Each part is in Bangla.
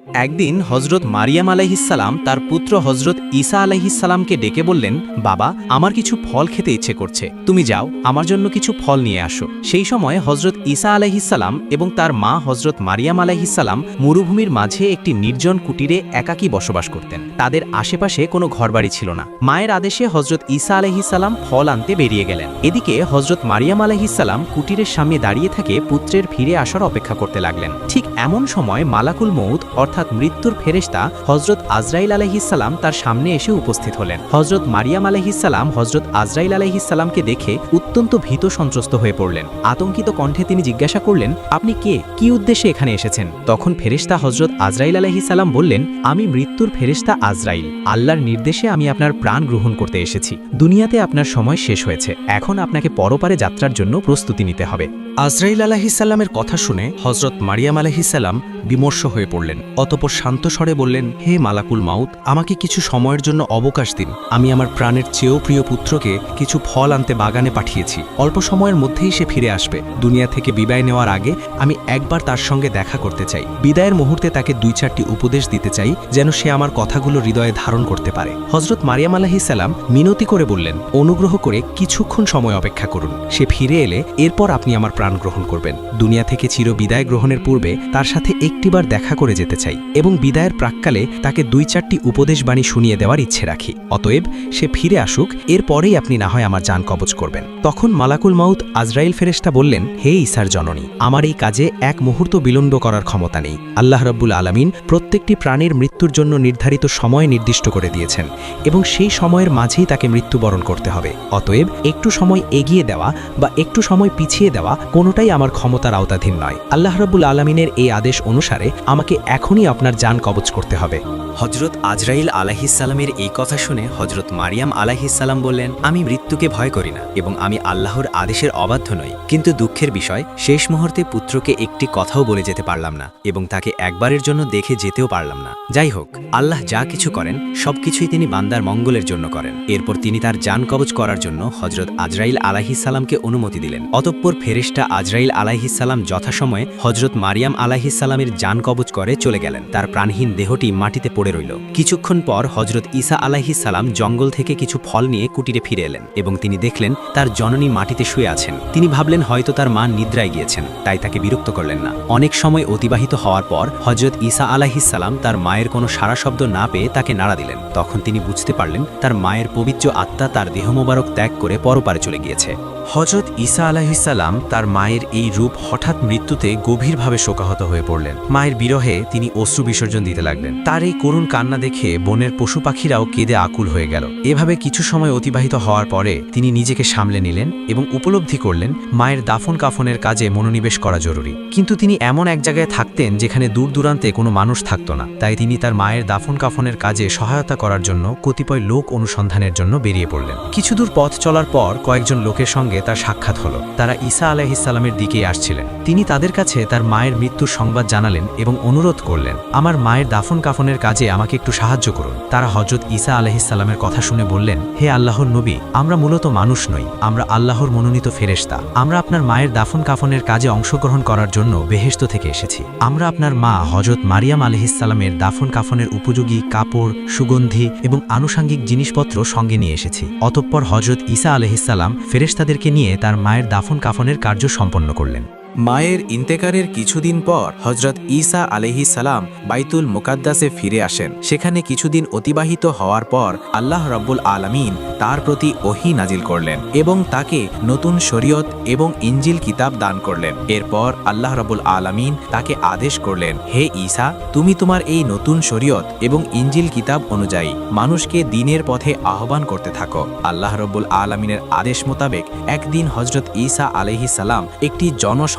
একদিন হজরত মারিয়াম আলাইহিসসালাম তার পুত্র হজরত ঈসা আলাইহিসসালামকে ডেকে বললেন, বাবা, আমার কিছু ফল খেতে ইচ্ছে করছে, তুমি যাও আমার জন্য কিছু ফল নিয়ে আসো। সেই সময় হজরত ঈসা আলাইহিসসালাম এবং তার মা হজরত মারিয়াম আলাইহিসসালাম মরুভূমির মাঝে একটি নির্জন কুটিরে একাকী বসবাস করতেন। তাদের আশেপাশে কোনো ঘরবাড়ি ছিল না। মায়ের আদেশে হজরত ঈসা আলাইহিসসালাম ফল আনতে বেরিয়ে গেলেন। এদিকে হজরত মারিয়াম আলাইহিসসালাম কুটিরের সামনে দাঁড়িয়ে থেকে পুত্রের ফিরে আসার অপেক্ষা করতে লাগলেন। ঠিক এমন সময় মালাকুল মউত অর্থাৎ মৃত্যুর ফেরেশতা হজরত আজরাইল আলাইহিসসালাম তার সামনে এসে উপস্থিত হলেন। হজরত মারিয়াম আলাইহিসসালাম হজরত আজরাইল আলাইহিসসালামকে দেখে অত্যন্ত ভীত সন্ত্রস্ত হয়ে পড়লেন। আতঙ্কিত কণ্ঠে তিনি জিজ্ঞাসা করলেন, আপনি কে, কি উদ্দেশ্যে এখানে এসেছেন? তখন ফেরেশতা হজরত আজরাইল আলাইহিসসালাম বললেন, আমি মৃত্যুর ফেরেশতা আজরাইল। আল্লাহর নির্দেশে আমি আপনার প্রাণ গ্রহণ করতে এসেছি। দুনিয়াতে আপনার সময় শেষ হয়েছে, এখন আপনাকে পরপারে যাত্রার জন্য প্রস্তুতি নিতে হবে। আজরাইল আলাইহিসসালামের কথা শুনে হজরত মারিয়াম আলাইহিসসালাম বিমর্ষ হয়ে পড়লেন। অতঃপর শান্ত স্বরে বললেন, হে মালাকুল মাউত, আমাকে কিছু সময়ের জন্য অবকাশ দিন। আমি আমার প্রাণের চেয়েও প্রিয় পুত্রকে কিছু ফল আনতে বাগানে পাঠিয়েছি। অল্প সময়ের মধ্যেই সে ফিরে আসবে। দুনিয়া থেকে বিদায় নেওয়ার আগে আমি একবার তার সঙ্গে দেখা করতে চাই। বিদায়ের মুহূর্তে তাকে 2-4টি উপদেশ দিতে চাই, যেন সে আমার কথাগুলো হৃদয়ে ধারণ করতে পারে। হজরত মারিয়াম আলাইহিসসালাম মিনতি করে বললেন, অনুগ্রহ করে কিছুক্ষণ সময় অপেক্ষা করুন। সে ফিরে এলে এরপর আপনি আমার প্রাণ গ্রহণ করবেন। দুনিয়া থেকে চির বিদায় গ্রহণের পূর্বে তার সাথে একটিবার দেখা করে যেতে চাই এবং বিদায়ের প্রাক্কালে তাকে 2-4টি উপদেশ বাণী শুনিয়ে দেওয়ার ইচ্ছে রাখি। অতএব সে ফিরে আসুক, এরপরেই আপনি না হয় আমার জান কবজ করবেন। তখন মালাকুল মাউত আজরাইল ফেরেশতা বললেন, হে ঈসার জননী, আমার এই কাজে এক মুহূর্ত বিলম্ব করার ক্ষমতা নেই। আল্লাহ রাব্বুল আলামিন প্রত্যেকটি প্রাণীর মৃত্যুর জন্য নির্ধারিত সময় নির্দিষ্ট করে দিয়েছেন এবং সেই সময়ের মাঝেই তাকে মৃত্যুবরণ করতে হবে। অতএব একটু সময় এগিয়ে দেওয়া বা একটু সময় পিছিয়ে দেওয়া কোনোটাই আমার ক্ষমতার আওতাধীন নয়। আল্লাহ রাব্বুল আলামিনের এই আদেশ অনুসারে আমাকে এখনই আপনার জান কবজ করতে হবে। হজরত আজরাইল আলাইহিসসালামের এই কথা শুনে হজরত মারিয়াম আলাইহিসসালাম বললেন, আমি মৃত্যুকে ভয় করি না এবং আমি আল্লাহর আদেশের অবাধ্য নই। কিন্তু দুঃখের বিষয়, শেষ মুহূর্তে পুত্রকে একটি কথাও বলে যেতে পারলাম না এবং তাকে একবারের জন্য দেখে যেতেও পারলাম না। যাই হোক, আল্লাহ যা কিছু করেন সবকিছুই তিনি বান্দার মঙ্গলের জন্য করেন। এরপর তিনি তার জান কবজ করার জন্য হজরত আজরাইল আলাইহিসসালামকে অনুমতি দিলেন। অতঃপর ফেরেশতা আজরাইল আলাইহিসসালাম যথাসময়ে হজরত মারিয়াম আলাইহিসসালামের জান কবজ করে চলে গেলেন। তার প্রাণহীন দেহটি মাটিতে পড়ে রইল। কিছুক্ষণ পর হজরত ঈসা আলাইহিসসালাম জঙ্গল থেকে কিছু ফল নিয়ে কুটিরে ফিরে এলেন এবং তিনি দেখলেন তার জননী মাটিতে শুয়ে আছেন। তিনি ভাবলেন হয়তো তার মা নিদ্রায় গিয়েছেন, তাই তাকে বিরক্ত করলেন না। অনেক সময় অতিবাহিত হওয়ার পর হজরত ঈসা আলাইহিসসালাম তার মায়ের কোনো সাড়া শব্দ না পেয়ে তাকে নাড়া দিলেন। তখন তিনি বুঝতে পারলেন তার মায়ের পবিত্র আত্মা তার দেহ মোবারক ত্যাগ করে পরপারে চলে গিয়েছে। হজরত ঈসা আলাইহিসসালাম তার মায়ের এই রূপ হঠাৎ মৃত্যুতে গভীরভাবে শোকাহত হয়ে পড়লেন। মায়ের বিরহে তিনি অশ্রু বিসর্জন দিতে লাগলেন। তার এই করুণ কান্না দেখে বনের পশু পাখিরাও কেঁদে আকুল হয়ে গেল। এভাবে কিছু সময় অতিবাহিত হওয়ার পরে তিনি নিজেকে সামলে নিলেন এবং উপলব্ধি করলেন মায়ের দাফন কাফনের কাজে মনোনিবেশ করা জরুরি। কিন্তু তিনি এমন এক জায়গায় থাকতেন যেখানে দূর দূরান্তে কোনো মানুষ থাকত না। তাই তিনি তার মায়ের দাফন কাফনের কাজে সহায়তা করার জন্য কতিপয় লোক অনুসন্ধানের জন্য বেরিয়ে পড়লেন। কিছু দূর পথ চলার পর কয়েকজন লোকের সঙ্গে তার সাক্ষাৎ হলো। তারা ঈসা আলাইহিসসালামের দিকেই আসছিলেন। তিনি তাদের কাছে তার মায়ের মৃত্যুর সংবাদ জানালেন এবং অনুরোধ করলেন, আমার মায়ের দাফন কাফনের কাজে আমাকে একটু সাহায্য করুন। তারা হজরত ঈসা আলাইহিসসালামের কথা শুনে বললেন, হে আল্লাহর নবী, আমরা মূলত মানুষ নই, আমরা আল্লাহর মনোনীত ফেরেশতা। আমরা আপনার মায়ের দাফন কাফনের কাজে অংশগ্রহণ করার জন্য বেহেশত থেকে এসেছি। আমরা আপনার মা হজরত মারিয়াম আলাইহিসসালামের দাফন কাফনের উপযোগী কাপড়, সুগন্ধি এবং আনুষাঙ্গিক জিনিসপত্র সঙ্গে নিয়ে এসেছি। অতঃপর হজরত ঈসা আলাইহিসসালাম ফেরেশতাদেরকে নিয়ে তার মায়ের দাফন কাফনের কার্য সম্পন্ন করলেন। মায়ের ইন্তেকারের কিছুদিন পর হজরত ঈসা আলাইহিসসালাম বাইতুল মুকাদ্দাসে ফিরে আসেন। সেখানে কিছুদিন অতিবাহিত হওয়ার পর আল্লাহ রাব্বুল আলামিন তার প্রতি ওহী নাজিল করলেন এবং তাকে নতুন শরীয়ত এবং ইনজিল কিতাব দান করলেন। এরপর আল্লাহ রাব্বুল আলামিন তাকে আদেশ করলেন, হে ঈসা, তুমি তোমার এই নতুন শরীয়ত এবং ইনজিল কিতাব অনুযায়ী মানুষকে দ্বীনের পথে আহ্বান করতে থাকো। আল্লাহ রাব্বুল আলামিনের আদেশ মোতাবেক একদিন হজরত ঈসা আলাইহিসসালাম একটি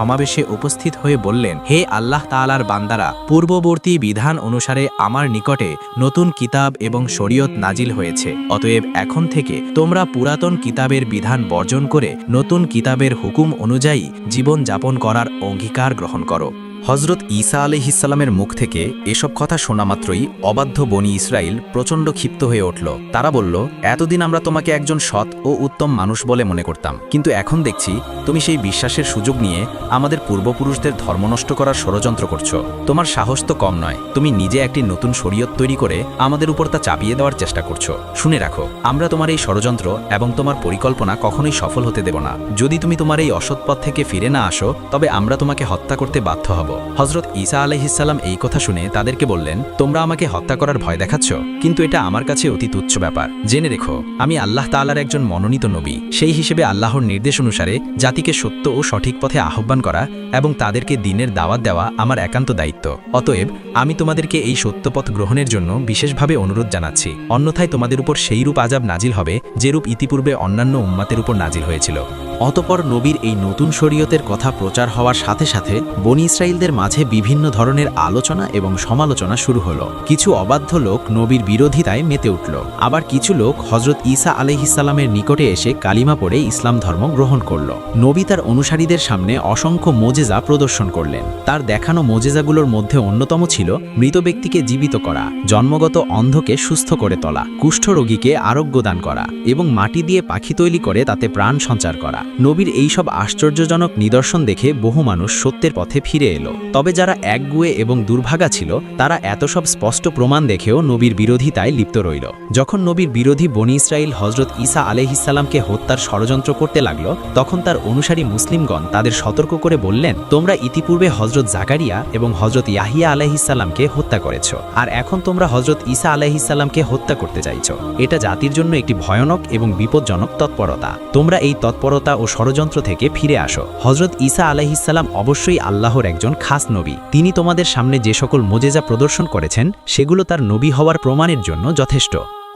সমাবেশে উপস্থিত হয়ে বললেন, হে আল্লাহ তাআলার বান্দারা, পূর্ববর্তী বিধান অনুসারে আমার নিকটে নতুন কিতাব এবং শরীয়ত নাজিল হয়েছে। অতএব এখন থেকে তোমরা পুরাতন কিতাবের বিধান বর্জন করে নতুন কিতাবের হুকুম অনুযায়ী জীবন যাপন করার অঙ্গীকার গ্রহণ করো। হজরত ঈসা আলাইহিসসালামের মুখ থেকে এসব কথা শোনা মাত্রই অবাধ্য বনি ইসরাইল প্রচণ্ড ক্ষিপ্ত হয়ে উঠল। তারা বলল, এতদিন আমরা তোমাকে একজন সৎ ও উত্তম মানুষ বলে মনে করতাম, কিন্তু এখন দেখছি তুমি সেই বিশ্বাসের সুযোগ নিয়ে আমাদের পূর্বপুরুষদের ধর্ম নষ্ট করার ষড়যন্ত্র করছো। তোমার সাহস তো কম নয়, তুমি নিজে একটি নতুন শরীয়ত তৈরি করে আমাদের উপর তা চাপিয়ে দেওয়ার চেষ্টা করছো। শুনে রাখো, আমরা তোমার এই ষড়যন্ত্র এবং তোমার পরিকল্পনা কখনোই সফল হতে দেব না। যদি তুমি তোমার এই অসৎ পথ থেকে ফিরে না আসো, তবে আমরা তোমাকে হত্যা করতে বাধ্য হব। হজরত ঈসা আলাইহিসসালাম এই কথা শুনে তাদেরকে বললেন, তোমরা আমাকে হত্যা করার ভয় দেখাচ্ছ, কিন্তু এটা আমার কাছে অতি তুচ্ছ ব্যাপার। জেনে রেখো, আমি আল্লাহ তাআলার একজন মনোনীত নবী। সেই হিসেবে আল্লাহর নির্দেশ অনুসারে জাতিকে সত্য ও সঠিক পথে আহ্বান করা এবং তাদেরকে দ্বীনের দাওয়াত দেওয়া আমার একান্ত দায়িত্ব। অতএব আমি তোমাদেরকে এই সত্যপথ গ্রহণের জন্য বিশেষভাবে অনুরোধ জানাচ্ছি, অন্যথায় তোমাদের উপর সেইরূপ আযাব নাজিল হবে যেরূপ ইতিপূর্বে অন্যান্য উম্মাতের উপর নাজিল হয়েছিল। অতপর নবীর এই নতুন শরীয়তের কথা প্রচার হওয়ার সাথে সাথে বনি ইসরাইলদের মাঝে বিভিন্ন ধরনের আলোচনা এবং সমালোচনা শুরু হলো। কিছু অবাধ্য লোক নবীর বিরোধিতায় মেতে উঠল, আবার কিছু লোক হজরত ঈসা আলাইহিসসালামের নিকটে এসে কালিমা পড়ে ইসলাম ধর্ম গ্রহণ করল। নবী তার অনুসারীদের সামনে অসংখ্য মোজেজা প্রদর্শন করলেন। তার দেখানো মোজেজাগুলোর মধ্যে অন্যতম ছিল মৃত ব্যক্তিকে জীবিত করা, জন্মগত অন্ধকে সুস্থ করে তোলা, কুষ্ঠরোগীকে আরোগ্য দান করা এবং মাটি দিয়ে পাখি তৈরি করে তাতে প্রাণ সঞ্চার করা। নবীর এইসব আশ্চর্যজনক নিদর্শন দেখে বহু মানুষ সত্যের পথে ফিরে এলো। তবে যারা একগুঁয়ে এবং দুর্ভাগা ছিল, তারা এত সব স্পষ্ট প্রমাণ দেখেও নবীর বিরোধিতায় লিপ্ত রইল। যখন নবীর বিরোধী বনি ইসরাইল হজরত ঈসা আলাইহিসসালামকে হত্যার ষড়যন্ত্র করতে লাগলো, তখন তার অনুসারী মুসলিমগণ তাদের সতর্ক করে বললেন, তোমরা ইতিপূর্বে হজরত জাকারিয়া এবং হজরত ইয়াহিয়া আলাইহিসসালামকে হত্যা করেছ, আর এখন তোমরা হজরত ঈসা আলাইহিসসালামকে হত্যা করতে চাইছ। এটা জাতির জন্য একটি ভয়ানক এবং বিপজ্জনক তৎপরতা। তোমরা এই তৎপরতা ও ষড়যন্ত্র থেকে ফিরে আসো। হজরত ঈসা আলাইহিসসালাম অবশ্যই আল্লাহর একজন খাস নবী। তিনি তোমাদের সামনে যে সকল মোজেজা প্রদর্শন করেছেন, সেগুলো তার নবী হওয়ার প্রমাণের জন্য যথেষ্ট।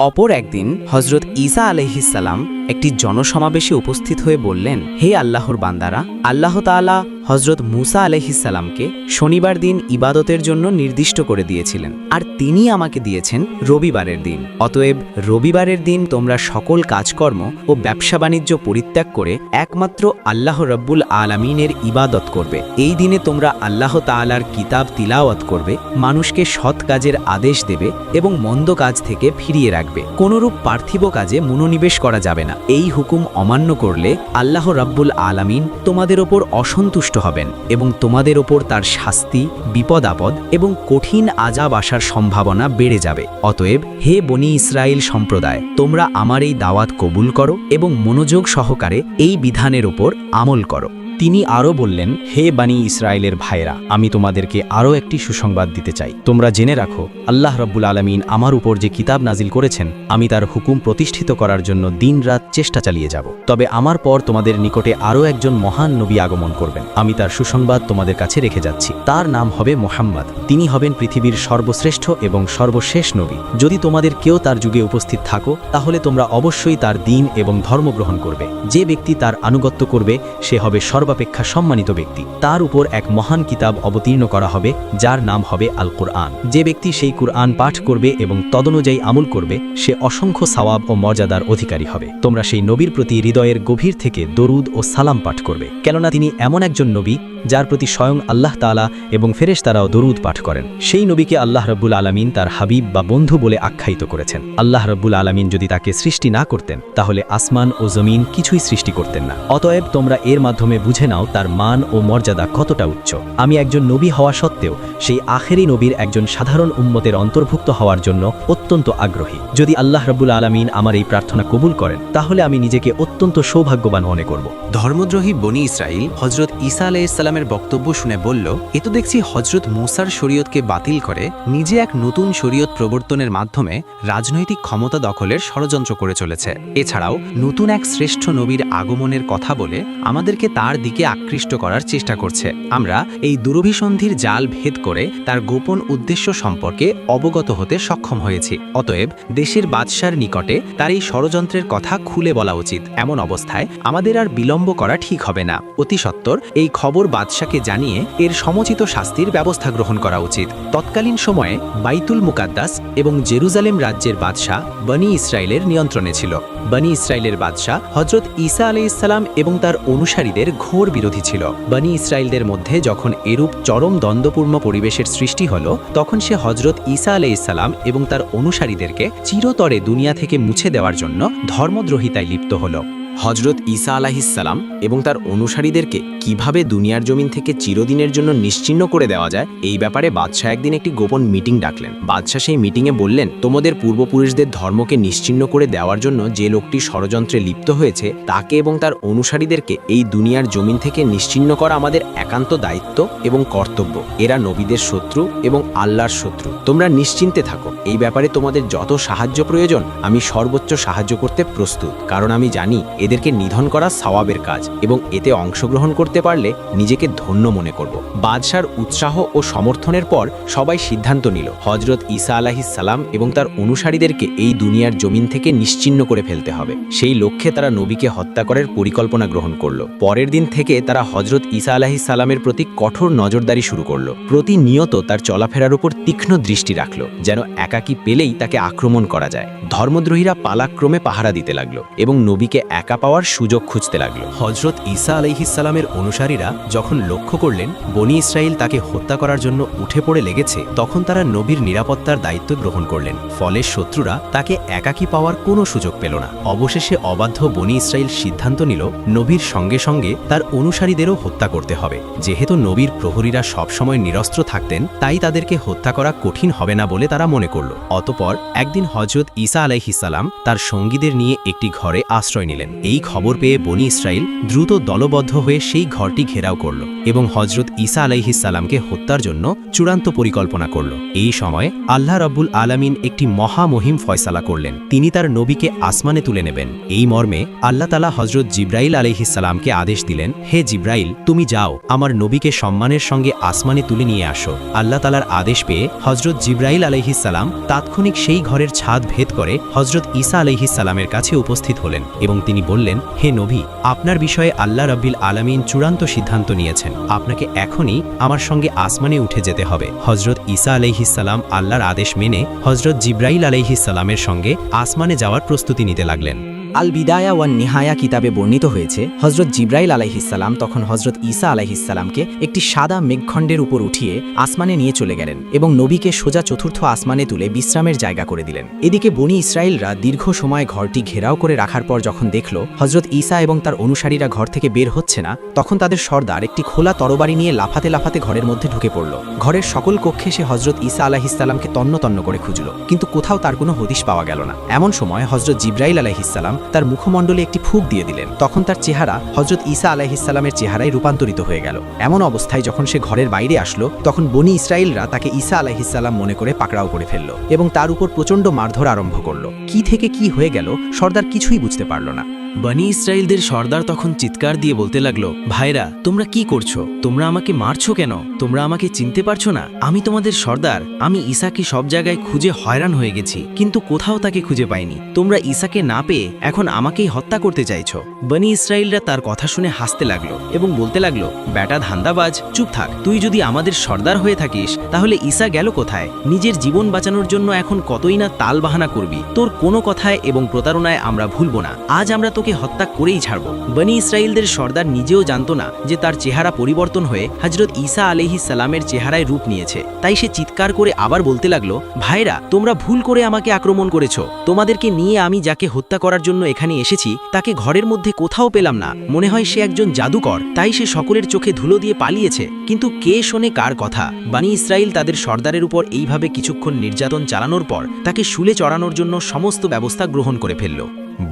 অপর একদিন হজরত ঈসা আলাইহিসসালাম একটি জনসমাবেশে উপস্থিত হয়ে বললেন, হে আল্লাহর বান্দারা, আল্লাহ তাআলা হজরত মুসা আলাইহিসসালামকে শনিবার দিন ইবাদতের জন্য নির্দিষ্ট করে দিয়েছিলেন, আর তিনি আমাকে দিয়েছেন রবিবারের দিন। অতএব রবিবারের দিন তোমরা সকল কাজকর্ম ও ব্যবসা বাণিজ্য পরিত্যাগ করে একমাত্র আল্লাহ রব্বুল আলামিনের ইবাদত করবে। এই দিনে তোমরা আল্লাহ তাআলার কিতাব তিলাওয়াত করবে, মানুষকে সৎ কাজের আদেশ দেবে এবং মন্দ কাজ থেকে ফিরিয়ে রাখবে। কোনরূপ পার্থিব কাজে মনোনিবেশ করা যাবে না। এই হুকুম অমান্য করলে আল্লাহ রাব্বুল আলামিন তোমাদের ওপর অসন্তুষ্ট হবেন এবং তোমাদের ওপর তার শাস্তি, বিপদ আপদ এবং কঠিন আযাব আসার সম্ভাবনা বেড়ে যাবে। অতএব হে বনি ইসরাইল সম্প্রদায়, তোমরা আমার এই দাওয়াত কবুল করো এবং মনোযোগ সহকারে এই বিধানের ওপর আমল করো। তিনি আরও বললেন, হে বানি ইসরায়েলের ভাইরা, আমি তোমাদেরকে আরও একটি সুসংবাদ দিতে চাই। তোমরা জেনে রাখো, আল্লাহ রাব্বুল আলামিন আমার উপর যে কিতাব নাজিল করেছেন, আমি তার হুকুম প্রতিষ্ঠিত করার জন্য দিনরাত চেষ্টা চালিয়ে যাব। তবে আমার পর তোমাদের নিকটে আরও একজন মহান নবী আগমন করবেন। আমি তার সুসংবাদ তোমাদের কাছে রেখে যাচ্ছি। তার নাম হবে মুহাম্মদ। তিনি হবেন পৃথিবীর সর্বশ্রেষ্ঠ এবং সর্বশেষ নবী। যদি তোমাদের কেউ তার যুগে উপস্থিত থাকো, তাহলে তোমরা অবশ্যই তার দ্বীন এবং ধর্ম গ্রহণ করবে। যে ব্যক্তি তার আনুগত্য করবে, সে হবে সর্বাপেক্ষা সম্মানিত ব্যক্তি। তার উপর এক মহান কিতাব অবতীর্ণ করা হবে, যার নাম হবে আল কুরআন। যে ব্যক্তি সেই কুরআন পাঠ করবে এবং তদনুযায়ী আমল করবে, সে অসংখ্য সওয়াব ও মর্যাদার অধিকারী হবে। তোমরা সেই নবীর প্রতি হৃদয়ের গভীর থেকে দরুদ ও সালাম পাঠ করবে, কেননা তিনি এমন একজন নবী যার প্রতি স্বয়ং আল্লাহ তাআলা এবং ফেরেশতারাও দরুদ পাঠ করেন। সেই নবীকে আল্লাহ রাব্বুল আলামিন তার হাবিব বা বন্ধু বলে আখ্যায়িত করেছেন। আল্লাহ রাব্বুল আলামিন যদি তাকে সৃষ্টি না করতেন, তাহলে আসমান ও জমিন কিছুই সৃষ্টি করতেন না। অতএব তোমরা এর মাধ্যমে বুঝে নাও তার মান ও মর্যাদা কতটা উচ্চ। আমি একজন নবী হওয়া সত্ত্বেও সেই আখেরি নবীর একজন সাধারণ উম্মতের অন্তর্ভুক্ত হওয়ার জন্য অত্যন্ত আগ্রহী। যদি আল্লাহ রাব্বুল আলামিন আমার এই প্রার্থনা কবুল করেন, তাহলে আমি নিজেকে অত্যন্ত সৌভাগ্যবান মনে করব। ধর্মদ্রোহী বনি ইসরাইল হজরত ঈসা আলাইহিসসালামের বক্তব্য শুনে বলল, এ তো দেখছি হজরত মুসার শরীয়তকে বাতিল করে নিজে এক নতুন শরীয়ত প্রবর্তনের মাধ্যমে রাজনৈতিক ক্ষমতা দখলের ষড়যন্ত্র করে চলেছে। এছাড়াও নতুন এক শ্রেষ্ঠ নবীর আগমনের কথা বলে আমাদেরকে তার দিকে আকৃষ্ট করার চেষ্টা করছে। আমরা এই দুরভিসন্ধির জাল ভেদ করে তার গোপন উদ্দেশ্য সম্পর্কে অবগত হতে সক্ষম হয়েছি। অতএব দেশের বাদশার নিকটে তার এই ষড়যন্ত্রের কথা খুলে বলা উচিত। এমন অবস্থায় আমাদের আর বিলম্ব করা ঠিক হবে না। অতি সত্বর এই খবর বাদশাকে জানিয়ে এর সমুচিত শাস্তির ব্যবস্থা গ্রহণ করা উচিত। তৎকালীন সময়ে বাইতুল মুকাদ্দাস এবং জেরুজালেম রাজ্যের বাদশাহ বনি ইসরায়েলের নিয়ন্ত্রণে ছিল। বনি ইসরায়েলের বাদশাহ হজরত ঈসা আলাইহিসসালাম এবং তার অনুসারীদের ঘোর বিরোধী ছিল। বনি ইসরায়েলদের মধ্যে যখন এরূপ চরম দ্বন্দ্বপূর্ণ পরিবেশের সৃষ্টি হল, তখন সে হজরত ঈসা আলাইহিসসালাম এবং তার অনুসারীদেরকে চিরতরে দুনিয়া থেকে মুছে দেওয়ার জন্য ধর্মদ্রোহিতায় লিপ্ত হল। হজরত ঈসা আলাইহিসসালাম এবং তার অনুসারীদেরকে কিভাবে দুনিয়ার জমিন থেকে চিরদিনের জন্য নিশ্চিহ্ন করে দেওয়া যায়, এই ব্যাপারে বাদশাহ একদিন একটি গোপন মিটিং ডাকলেন। বাদশাহ সেই মিটিংয়ে বললেন, তোমাদের পূর্বপুরুষদের ধর্মকে নিশ্চিহ্ন করে দেওয়ার জন্য যে লোকটি ষড়যন্ত্রে লিপ্ত হয়েছে, তাকে এবং তার অনুসারীদেরকে এই দুনিয়ার জমিন থেকে নিশ্চিহ্ন করা আমাদের একান্ত দায়িত্ব এবং কর্তব্য। এরা নবীদের শত্রু এবং আল্লাহর শত্রু। তোমরা নিশ্চিন্তে থাকো, এই ব্যাপারে তোমাদের যত সাহায্য প্রয়োজন আমি সর্বোচ্চ সাহায্য করতে প্রস্তুত, কারণ আমি জানি এদেরকে নিধন করা সওয়াবের কাজ এবং এতে অংশগ্রহণ করতে পারলে নিজেকে ধন্য মনে করব। বাদশার উৎসাহ ও সমর্থনের পর সবাই সিদ্ধান্ত নিল হজরত ঈসা আলাইহিসসালাম এবং তার অনুসারীদেরকে এই দুনিয়ার জমিন থেকে নিশ্চিহ্ন করে ফেলতে হবে। সেই লক্ষ্যে তারা নবীকে হত্যা করার পরিকল্পনা গ্রহণ করলো। পরের দিন থেকে তারা হজরত ঈসা আলাইহিসসালামের প্রতি কঠোর নজরদারি শুরু করলো। প্রতিনিয়ত তার চলাফেরার উপর তীক্ষ্ণ দৃষ্টি রাখলো, যেন একাকী পেলেই তাকে আক্রমণ করা যায়। ধর্মদ্রোহীরা পালাক্রমে পাহারা দিতে লাগলো এবং নবীকে একা পাওয়ার সুযোগ খুঁজতে লাগলো। হজরত ঈসা আলাইহিসসালামের অনুসারীরা যখন লক্ষ্য করলেন বনি ইসরায়েল তাকে হত্যা করার জন্য উঠে পড়ে লেগেছে, তখন তারা নবীর নিরাপত্তার দায়িত্ব গ্রহণ করলেন। ফলে শত্রুরা তাকে একাকী পাওয়ার কোনো সুযোগ পেল না। অবশেষে অবাধ্য বনি ইসরায়েল সিদ্ধান্ত নিল নবীর সঙ্গে সঙ্গে তার অনুসারীদেরও হত্যা করতে হবে। যেহেতু নবীর প্রহরীরা সবসময় নিরস্ত্র থাকতেন, তাই তাদেরকে হত্যা করা কঠিন হবে না বলে তারা মনে করল। অতঃপর একদিন হজরত ঈসা আলাইহিসসালাম তার সঙ্গীদের নিয়ে একটি ঘরে আশ্রয় নিলেন। এই খবর পেয়ে বনি ইসরায়েল দ্রুত দলবদ্ধ হয়ে সেই ঘরটি ঘেরাও করল এবং হজরত ঈসা আলাইহিসসালামকে হত্যার জন্য চূড়ান্ত পরিকল্পনা করল। এই সময় আল্লাহ রাব্বুল আলামিন একটি মহামহিম ফয়সালা করলেন। তিনি তার নবীকে আসমানে তুলে নেবেন। এই মর্মে আল্লাহ তাআলা হজরত জিব্রাইল আলাইহিসসালামকে আদেশ দিলেন, হে জিব্রাইল, তুমি যাও আমার নবীকে সম্মানের সঙ্গে আসমানে তুলে নিয়ে আসো। আল্লাহ তাআলার আদেশ পেয়ে হজরত জিব্রাইল আলাইহিসসালাম তাৎক্ষণিক সেই ঘরের ছাদ ভেদ করে হজরত ঈসা আলাইহিসসালামের কাছে উপস্থিত হলেন এবং তিনি বললেন, হে নবী, আপনার বিষয়ে আল্লাহ রাব্বুল আলামিন চূড়ান্ত সিদ্ধান্ত নিয়েছেন। আপনাকে এখনই আমার সঙ্গে আসমানে উঠে যেতে হবে। হজরত ঈসা আলাইহিসসালাম আল্লাহর আদেশ মেনে হজরত জিব্রাইল আলাইহিসসালামের সঙ্গে আসমানে যাওয়ার প্রস্তুতি নিতে লাগলেন। আল বিদায়া ওয়ান নিহায়া কিতাবে বর্ণিত হয়েছে, হজরত জিব্রাইল আলাইহিসসালাম তখন হজরত ঈসা আলাইহিসসালামকে একটি সাদা মেঘখণ্ডের উপর উঠিয়ে আসমানে নিয়ে চলে গেলেন এবং নবীকে সোজা চতুর্থ আসমানে তুলে বিশ্রামের জায়গা করে দিলেন। এদিকে বনি ইসরায়েলরা দীর্ঘ সময় ঘরটি ঘেরাও করে রাখার পর যখন দেখল হজরত ঈসা এবং তার অনুসারীরা ঘর থেকে বের হচ্ছে না, তখন তাদের সর্দার একটি খোলা তরবারি নিয়ে লাফাতে লাফাতে ঘরের মধ্যে ঢুকে পড়ল। ঘরের সকল কক্ষে সে হজরত ঈসা আলাইহিসসালামকে তন্ন তন্ন করে খুঁজল, কিন্তু কোথাও তার কোনো হদিশ পাওয়া গেল না। এমন সময় হজরত জিব্রাইল আলাইহিসসালাম তার মুখমণ্ডলে একটি ফুঁক দিয়ে দিলেন। তখন তার চেহারা হজরত ঈসা আলাইহিসসালামের চেহারায় রূপান্তরিত হয়ে গেল। এমন অবস্থায় যখন সে ঘরের বাইরে আসলো, তখন বনি ইসরায়েলরা তাকে ঈসা আলাইহিসসালাম মনে করে পাকড়াও করে ফেলল এবং তার উপর প্রচণ্ড মারধর আরম্ভ করল। কি থেকে কি হয়ে গেল সর্দার কিছুই বুঝতে পারল না। বনি ইসরায়েলদের সর্দার তখন চিৎকার দিয়ে বলতে লাগলো, ভাইরা, তোমরা কি করছো? তোমরা আমাকে মারছো কেন? তোমরা আমাকে চিনতে পারছো না? আমি তোমাদের সর্দার। আমি ঈসাকে সব জায়গায় খুঁজে হয়রান হয়ে গেছি, কিন্তু কোথাও তাকে খুঁজে পাইনি। তোমরা ঈসাকে না পেয়ে এখন আমাকেই হত্যা করতে চাইছো। বনি ইসরায়েলরা তার কথা শুনে হাসতে লাগলো এবং বলতে লাগলো, বেটা ধান্দাবাজ, চুপ থাক। তুই যদি আমাদের সর্দার হয়ে থাকিস, তাহলে ঈসা গেল কোথায়? নিজের জীবন বাঁচানোর জন্য এখন কতই না তাল বাহানা করবি। তোর কোনো কথায় এবং প্রতারণায় আমরা ভুলবো না। আজ আমরা তোকে হত্যা করেই ছাড়ব। বনি ইসরায়েলদের সর্দার নিজেও জানতো না যে তার চেহারা পরিবর্তন হয়ে হজরত ঈসা আলাইহিসসালামের চেহারায় রূপ নিয়েছে। তাই সে চিৎকার করে আবার বলতে লাগলো, ভাইরা, তোমরা ভুল করে আমাকে আক্রমণ করেছো। তোমাদেরকে নিয়ে আমি যাকে হত্যা করার জন্য এখানে এসেছি, তাকে ঘরের মধ্যে কোথাও পেলাম না। মনে হয় সে একজন জাদুকর, তাই সে সকলের চোখে ধুলো দিয়ে পালিয়েছে। কিন্তু কে শোনে কার কথা? বনি ইসরায়েল তাদের সর্দারের উপর এইভাবে কিছুক্ষণ নির্যাতন চালানোর পর তাকে শুলে চড়ানোর জন্য সমস্ত ব্যবস্থা গ্রহণ করে ফেলল।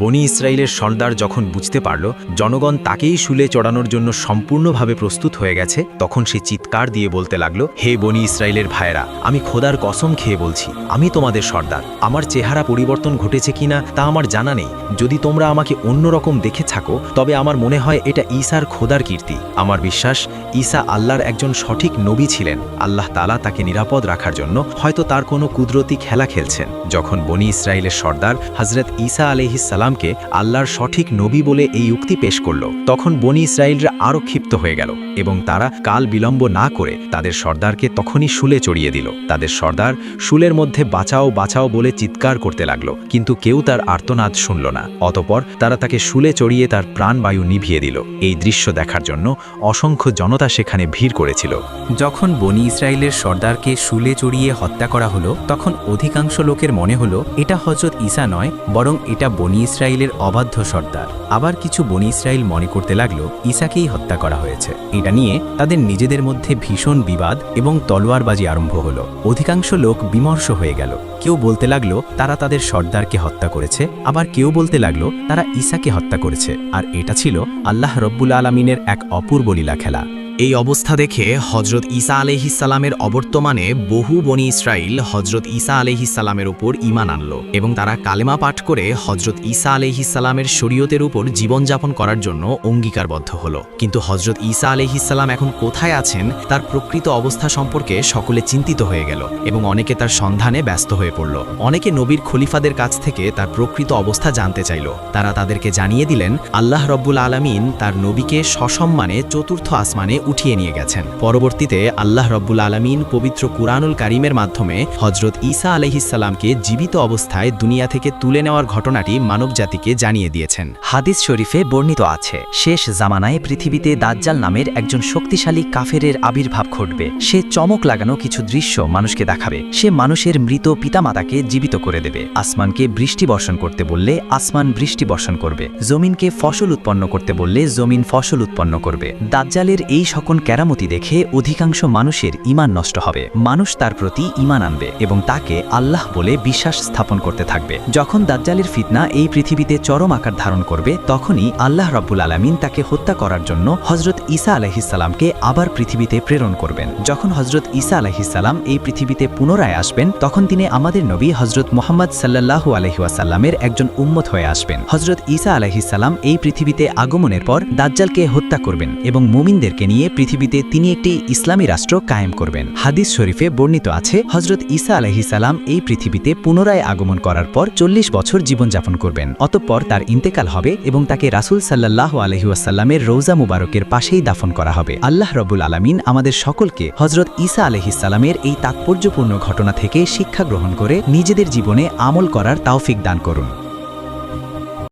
বনি ইসরায়েলের সর্দার যখন বুঝতে পারল জনগণ তাকেই শুলে চড়ানোর জন্য সম্পূর্ণভাবে প্রস্তুত হয়ে গেছে, তখন সে চিৎকার দিয়ে বলতে লাগলো, হে বনি ইসরায়েলের ভাইয়েরা, আমি খোদার কসম খেয়ে বলছি, আমি তোমাদের সর্দার। আমার চেহারা পরিবর্তন ঘটেছে কিনা তা আমার জানা নেই। যদি তোমরা আমাকে অন্যরকম দেখে থাকো, তবে আমার মনে হয় এটা ঈসার খোদার কীর্তি। আমার বিশ্বাস ঈসা আল্লাহর একজন সঠিক নবী ছিলেন। আল্লাহ তাআলা তাকে নিরাপদ রাখার জন্য হয়তো তার কোনো কুদরতি খেলা খেলছেন। যখন বনি ইসরায়েলের সর্দার হজরত ঈসা আলাইহিসসালাম সালামকে আল্লাহর সঠিক নবী বলে এই উক্তি পেশ করল, তখন বনি ইসরায়েলরা আরও ক্ষিপ্ত হয়ে গেল এবং তারা কাল বিলম্ব না করে তাদের সর্দারকে তখনই শুলে চড়িয়ে দিল। তাদের সর্দার শুলের মধ্যে বাঁচাও বাঁচাও বলে চিৎকার করতে লাগলো, কিন্তু কেউ তার আর্তনাদ শুনল না। অতপর তারা তাকে শুলে চড়িয়ে তার প্রাণবায়ু নিভিয়ে দিল। এই দৃশ্য দেখার জন্য অসংখ্য জনতা সেখানে ভিড় করেছিল। যখন বনি ইসরায়েলের সর্দারকে শুলে চড়িয়ে হত্যা করা হলো, তখন অধিকাংশ লোকের মনে হলো এটা হযরত ঈসা নয়, বরং এটা বনি ইসরায়েলের অবাধ্য সর্দার। আবার কিছু বনি ইসরায়েল মনে করতে লাগলো ঈসাকেই হত্যা করা হয়েছে। এটা নিয়ে তাদের নিজেদের মধ্যে ভীষণ বিবাদ এবং তলোয়ারবাজি আরম্ভ হলো। অধিকাংশ লোক বিমর্ষ হয়ে গেল। কেউ বলতে লাগলো তারা তাদের সর্দারকে হত্যা করেছে, আবার কেউ বলতে লাগলো তারা ঈসাকে হত্যা করেছে। আর এটা ছিল আল্লাহ রব্বুল আলামিনের এক অপূর্ব লীলা খেলা। এই অবস্থা দেখে হজরত ঈসা আলাইহিসসালামের অবর্তমানে বহু বনি ইসরাইল হজরত ঈসা আলাইহিসসালামের উপর ঈমান আনল এবং তারা কালেমা পাঠ করে হজরত ঈসা আলাইহিসসালামের শরীয়তের উপর জীবনযাপন করার জন্য অঙ্গীকারবদ্ধ হলো। কিন্তু হজরত ঈসা আলাইহিসসালাম এখন কোথায় আছেন তার প্রকৃত অবস্থা সম্পর্কে সকলে চিন্তিত হয়ে গেল এবং অনেকে তার সন্ধানে ব্যস্ত হয়ে পড়ল। অনেকে নবীর খলিফাদের কাছ থেকে তার প্রকৃত অবস্থা জানতে চাইল। তারা তাদেরকে জানিয়ে দিলেন আল্লাহ রব্বুল আলামিন তার নবীকে সসম্মানে চতুর্থ আসমানে উঠিয়ে নিয়ে গেছেন। পরবর্তীতে আল্লাহ রব্বুল আলামিন পবিত্র কুরআনুল কারীমের মাধ্যমে হজরত ঈসা আলাইহিসসালামকে জীবিত অবস্থায় দুনিয়া থেকে তুলে নেওয়ার ঘটনাটি মানবজাতিকে জানিয়ে দিয়েছেন। হাদিস শরীফে বর্ণিত আছে, শেষ জামানায় পৃথিবীতে দাজ্জাল নামের একজন শক্তিশালী কাফেরের আবির্ভাব ঘটবে। সে চমক লাগানো কিছু দৃশ্য মানুষকে দেখাবে। সে মানুষের মৃত পিতামাতাকে জীবিত করে দেবে। আসমানকে বৃষ্টি বর্ষণ করতে বললে আসমান বৃষ্টি বর্ষণ করবে। জমিনকে ফসল উৎপন্ন করতে বললে জমিন ফসল উৎপন্ন করবে। দাজ্জালের এই সকল কেরামতি দেখে অধিকাংশ মানুষের ঈমান নষ্ট হবে। মানুষ তার প্রতি ঈমান আনবে এবং তাকে আল্লাহ বলে বিশ্বাস স্থাপন করতে থাকবে। যখন দাজ্জালের ফিতনা এই পৃথিবীতে চরম আকার ধারণ করবে, তখনই আল্লাহ রাব্বুল আলামিন তাকে হত্যা করার জন্য হযরত ঈসা আলাইহিসসালামকে আবার পৃথিবীতে প্রেরণ করবেন। যখন হযরত ঈসা আলাইহিসসালাম এই পৃথিবীতে পুনরায় আসবেন, তখন তিনি আমাদের নবী হযরত মুহাম্মদ সাল্লাল্লাহু আলাইহি ওয়াসাল্লামের একজন উম্মত হয়ে আসবেন। হযরত ঈসা আলাইহিসসালাম এই পৃথিবীতে আগমনের পর দাজ্জালকে হত্যা করবেন এবং মুমিনদেরকে নিয়ে পৃথিবীতে তিনি একটি ইসলামী রাষ্ট্র কায়েম করবেন। হাদিস শরীফে বর্ণিত আছে, হযরত ঈসা আলাইহিসসালাম এই পৃথিবীতে পুনরায় আগমন করার পর 40 বছর জীবনযাপন করবেন। অতঃপর তার ইন্তেকাল হবে এবং তাকে রাসূল সাল্লাল্লাহু আলাইহি ওয়াসাল্লামের রওজা মুবারকের পাশেই দাফন করা হবে। আল্লাহ রাব্বুল আলামিন আমাদের সকলকে হযরত ঈসা আলাইহিসসালামের এই তাৎপর্যপূর্ণ ঘটনা থেকে শিক্ষা গ্রহণ করে নিজেদের জীবনে আমল করার তৌফিক দান করুন।